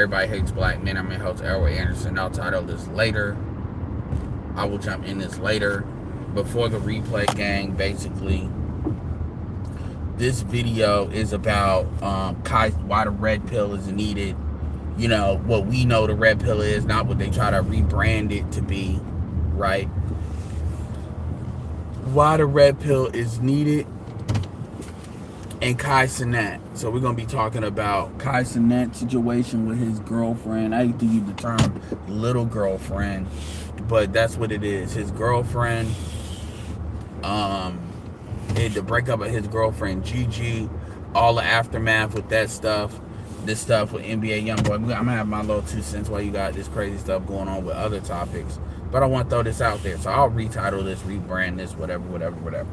Everybody Hates Black Men. I'm your host, Elroy Anderson. I'll title this later. I will jump in this later. Before the replay gang, basically, this video is about why the red pill is needed. You know, what we know the red pill is, not what they try to rebrand it to be, right? Why the red pill is needed, and Kai Cenat. So we're going to be talking about Kai Cenat's situation with his girlfriend. I hate to use the term little girlfriend, but that's what it is. His girlfriend, the breakup of his girlfriend Gigi, all the aftermath with that stuff, this stuff with NBA YoungBoy. I'm going to have my little 2 cents while you got this crazy stuff going on with other topics. But I want to throw this out there. So I'll retitle this, rebrand this, whatever.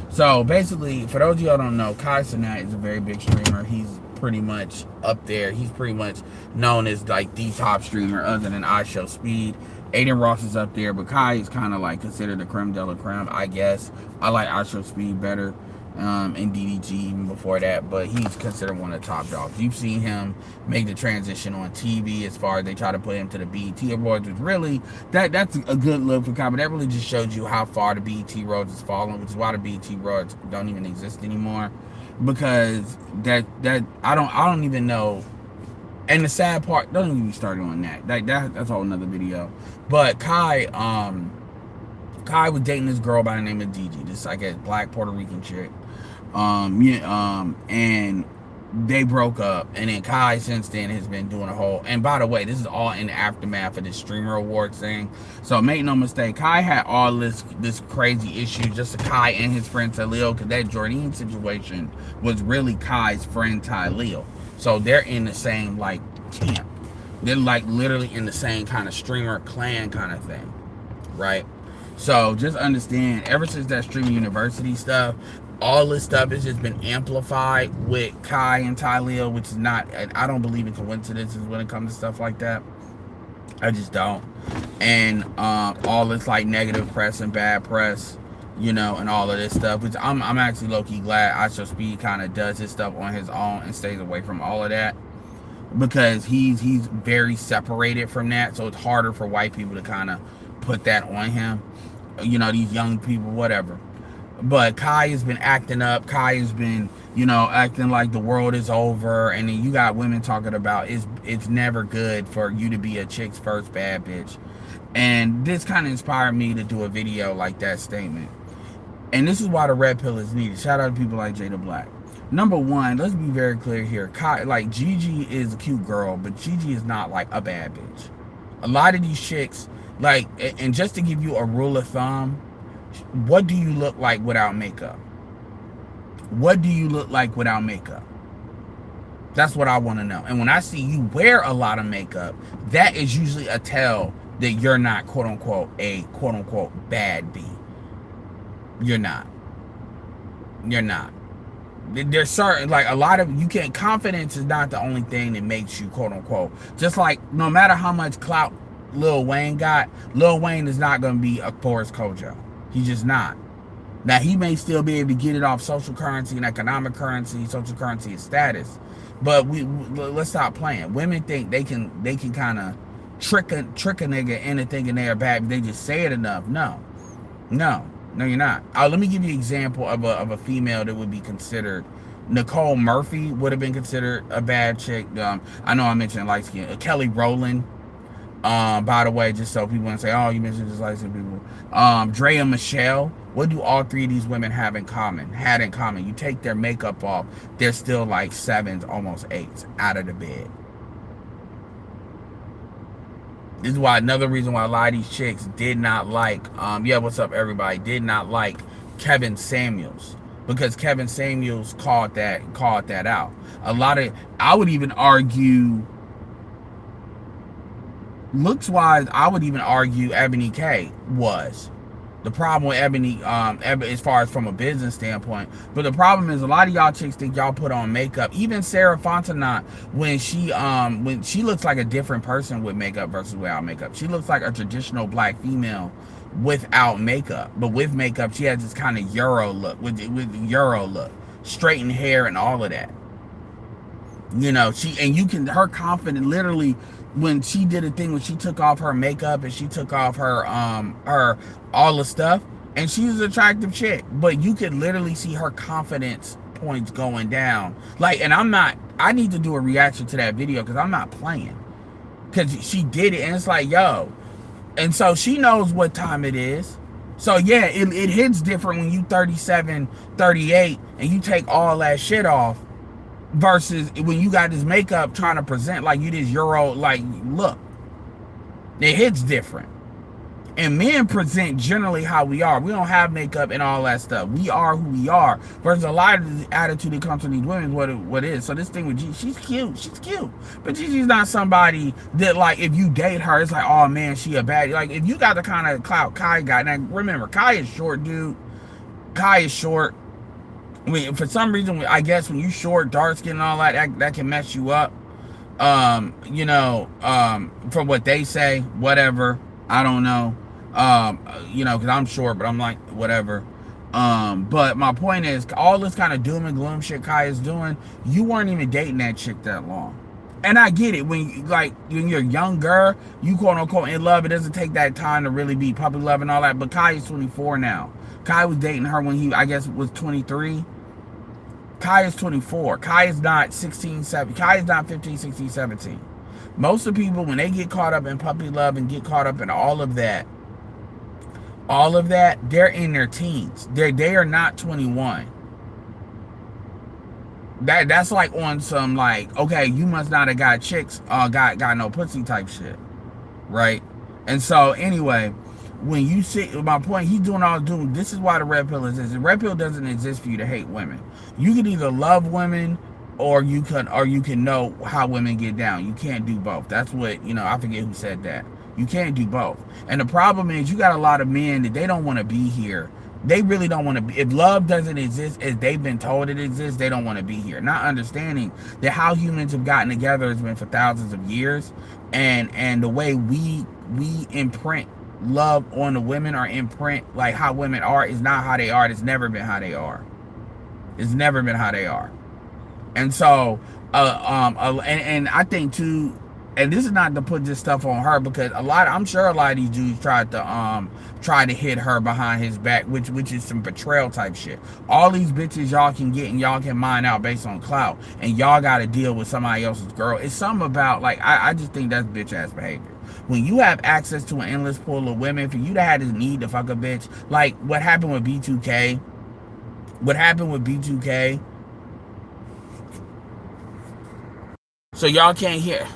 So basically, for those of y'all don't know, Kai Cenat is a very big streamer. He's pretty much up there. He's pretty much known as like the top streamer other than IShowSpeed. Aiden Ross is up there, but Kai is kind of like considered the creme de la creme, I guess. I like IShowSpeed better, and DDG even before that, but he's considered one of the top dogs. You've seen him make the transition on TV as far as they try to put him to the BET Awards, which really, that's a good look for Kai, but that really just shows you how far the BET Awards has fallen, which is why the BET Awards don't even exist anymore, because that I don't even know. And the sad part, don't even get started on that. That's a whole another video. But Kai was dating this girl by the name of Gigi, this I guess black Puerto Rican chick. And they broke up, and then Kai since then has been doing a whole, and by the way, this is all in the aftermath of this streamer awards thing. So make no mistake, Kai had all this crazy issue just to Kai and his friend Talil, because that Jordan situation was really Kai's friend Talil. So they're in the same like camp. They're like literally in the same kind of streamer clan kind of thing, right? So just understand, ever since that Streamer University stuff, all this stuff has just been amplified with Kai and Talil, which is not, I don't believe in coincidences when it comes to stuff like that. I just don't. And all this like negative press and bad press, you know, and all of this stuff, which I'm actually low-key glad IShowSpeed kind of does his stuff on his own and stays away from all of that, because he's very separated from that, so it's harder for white people to kind of put that on him, you know, these young people, whatever. But Kai has been acting up. Kai has been, you know, acting like the world is over, and then you got women talking about it's never good for you to be a chick's first bad bitch. And this kind of inspired me to do a video like that statement. And this is why the red pill is needed. Shout out to people like Jada Black. Number one, let's be very clear here. Kai, like, Gigi is a cute girl, but Gigi is not like a bad bitch. A lot of these chicks, like, and just to give you a rule of thumb, what do you look like without makeup? What do you look like without makeup? That's what I want to know. And when I see you wear a lot of makeup, that is usually a tell that you're not quote unquote a quote unquote bad bee. You're not. There's certain, like, a lot of, you can't, confidence is not the only thing that makes you quote unquote, just like no matter how much clout Lil Wayne got, Lil Wayne is not going to be a Boris Kojo. He's just not. Now, he may still be able to get it off social currency and economic currency. Social currency is status. But let's stop playing. Women think they can kind of trick a nigga into thinking they're bad. They just say it enough. No, you're not. Let me give you an example of a female that would be considered. Nicole Murphy would have been considered a bad chick. I know I mentioned light skin. Kelly Rowland. By the way, just so people want to say, oh, you mentioned just light skin people. Drea Michelle. What do all three of these women have in common? You take their makeup off, they're still like 7s, almost 8s out of the bed. This is why, another reason why a lot of these chicks did not like, yeah, what's up everybody, did not like Kevin Samuels, because Kevin Samuels called that out. A lot of, I would even argue, looks wise, I would even argue Ebony K was. The problem with Ebony, as far as from a business standpoint, but the problem is a lot of y'all chicks think y'all put on makeup. Even Sarah Fontenot, when she looks like a different person with makeup versus without makeup. She looks like a traditional black female without makeup, but with makeup, she has this kind of Euro look, with Euro look, straightened hair and all of that. You know, her confidence, literally, when she did a thing, when she took off her makeup and she took off her all the stuff, and she's an attractive chick, but you could literally see her confidence points going down. Like, and I need to do a reaction to that video because I'm not playing, because she did it, and it's like, yo. And so she knows what time it is. So yeah, it hits different when you 37, 38, and you take all that shit off, versus when you got this makeup trying to present like you this Euro, like, look. It hits different. And men present generally how we are. We don't have makeup and all that stuff. We are who we are. Versus a lot of the attitude that comes from these women is what it is. So this thing with Gigi, she's cute. She's cute. But Gigi's not somebody that, like, if you date her, it's like, oh man, she a baddie. Like, if you got the kind of clout Kai got. Now remember, Kai is short, dude. Kai is short. I mean, for some reason, I guess when you short, dark skin and all that can mess you up. You know, from what they say, whatever. I don't know. You know, because I'm short, but I'm like, whatever. But my point is, all this kind of doom and gloom shit Kai is doing, you weren't even dating that chick that long. And I get it, when you're younger, you quote unquote in love, it doesn't take that time to really be puppy love and all that. But Kai is 24 now. Kai was dating her when he, I guess, was 23. Kai is 24. Kai is not 16, 17. Kai is not 15, 16, 17. Most of the people, when they get caught up in puppy love and get caught up in all of that, they're in their teens. They are not 21. That's like on some, like, okay, you must not have got chicks, got no pussy type shit, right? And so anyway, when you see my point, he's doing all this is why the red pill exists. The red pill doesn't exist for you to hate women. You can either love women, or you can know how women get down. You can't do both. That's what, you know, I forget who said that. You can't do both. And the problem is, you got a lot of men that they don't want to be here. They really don't want to be. If love doesn't exist as they've been told it exists, they don't want to be here. Not understanding that how humans have gotten together has been for thousands of years, and the way we imprint love on the women, or imprint like how women are, is not how they are. It's never been how they are. It's never been how they are. And so and I think too, and this is not to put this stuff on her, because I'm sure a lot of these dudes tried to hit her behind his back, which is some betrayal type shit. All these bitches y'all can get and y'all can mine out based on clout, and y'all got to deal with somebody else's girl. It's something about, like, I just think that's bitch ass behavior. When you have access to an endless pool of women, for you to have this need to fuck a bitch, like what happened with B2K. So y'all can't hear.